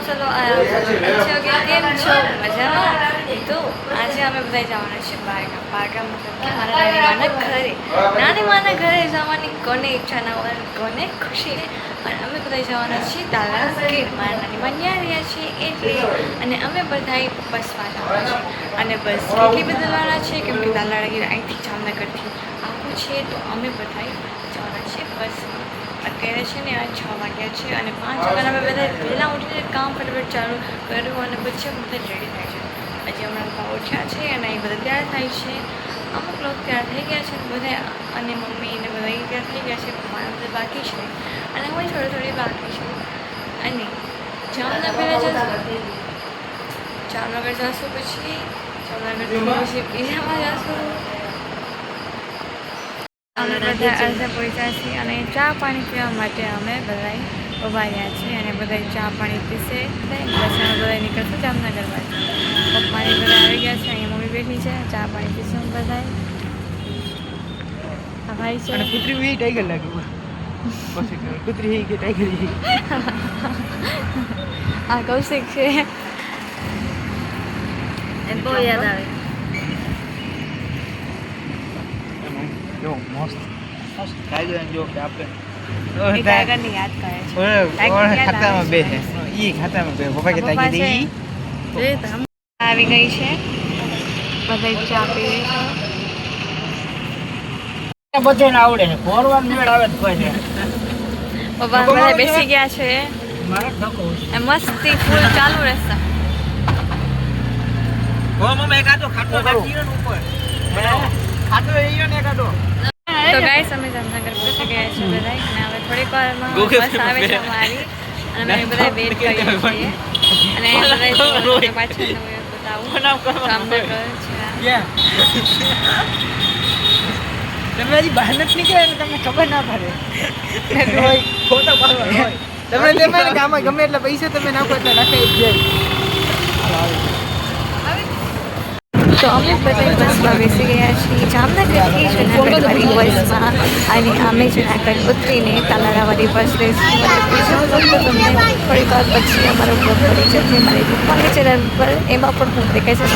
ચલો કેમ છો મજામાં? તો આજે અમે બધા જવાના છીએ બારગામ. બારગામ મતલબ કે મારા નાની માના ઘરે જવાની કોને ઈચ્છા ના હોય, કોને ખુશી ને. અને અમે બધા જવાના છીએ તાલાળા ગીર. મારા નાની માં ત્યાં રહ્યા છીએ એટલે. અને અમે બધા બસમાં જવાના છીએ. અને બસ કેટલી બદલવાના છે કેમ કે તાલાળા ગીર અહીંથી જામનગરથી આવું છે, તો અમે બધા જવાના છીએ બસમાં. અત્યારે છે ને આ 6 વાગ્યા છે અને 5 વાગ્યાના અમે બધા પહેલાં ઉઠીને કામ ફટાફટ ચાલુ કર્યું અને પછી બધા રેડી થાય છે. હજી હમણાં બધા ઉઠ્યા છે અને અહીં બધા તૈયાર થાય છે. અમુક લોકો તૈયાર થઈ ગયા છે બધા, અને મમ્મી ને બધા તૈયાર થઈ ગયા છે, મારા બધા બાકી છે અને હું થોડી બાકી છે. અને જામનગર જામનગર જશું, પછી જામનગરથી પછી બીજામાં જશું. અમે બધા અડધા પહોંચ્યા છીએ અને ચા પાણી પીવા માટે અમે બધા ઊભા રહ્યા છીએ અને બધા ચા પાણી પીશે. પછી અમે બધા નીકળશું જામનગર બાજુ. પપ્પાને બધા આવી ગયા છે, અહીંયા મમ્મી બેઠી છે, ચા પાણી પીશું બધા. આ ભાઈ છે કૂતરી ટાઈગર લાગ્યું. કૂતરી કે ટાઈગર આ કૌશિક છે, એમ બહુ યાદ આવે. જો મસ્ત ટાઈગર જો કે આપણે ટાઈગરને યાદ કરે છે. ખાતામાં બે છે, ઈ ખાતામાં બે પપ્પા કે ટાઈગર ઈ આવી ગઈ છે, બધા ચા પીવે છે. બધાને આવડે છે, ફોરવાનું મેળ આવે તો કોઈ ને. પપ્પા બધા બેસી ગયા છે, મારા ઠકો મસ્તી ફૂલ ચાલુ રહેશે. ઓ મમ્મી એકાદો ખાટો રાખીયો ને ઉપર ખાટો એયો ને એકાદો. તો ગાઈસ અમે જામનગર પહોંચી ગયા છે બધા, અને હવે થોડીક વારમાં બસ આવે છે અમારી અને અમે બધા વેઇટ કરીએ છીએ. અને બધા પાછળ બતાવું જામનગર છે. તમે હજી બહાર નથી નીકળ્યા એટલે તમને ખબર ના પડે. ફોટો પાડવા હોય તમે તેમાં કે આમાં ગમે એટલા પૈસા તમે નાખો એટલે નાખાઈ જ જાય. તો અમે બધા બસમાં બેસી ગયા છીએ જામનગરથી જુનાગઢવાળી બસમાં, અને અમે જુનાગઢ ઉતરીને તાલાળાવાળી બસ લઈશું. બીજો બ્લોગ તો તમને થોડીક વાર પછી અમારો બ્લોગ મળી જશે મારી પપ્પાની ચેનલ પર, એમાં પણ હું દેખાય છે.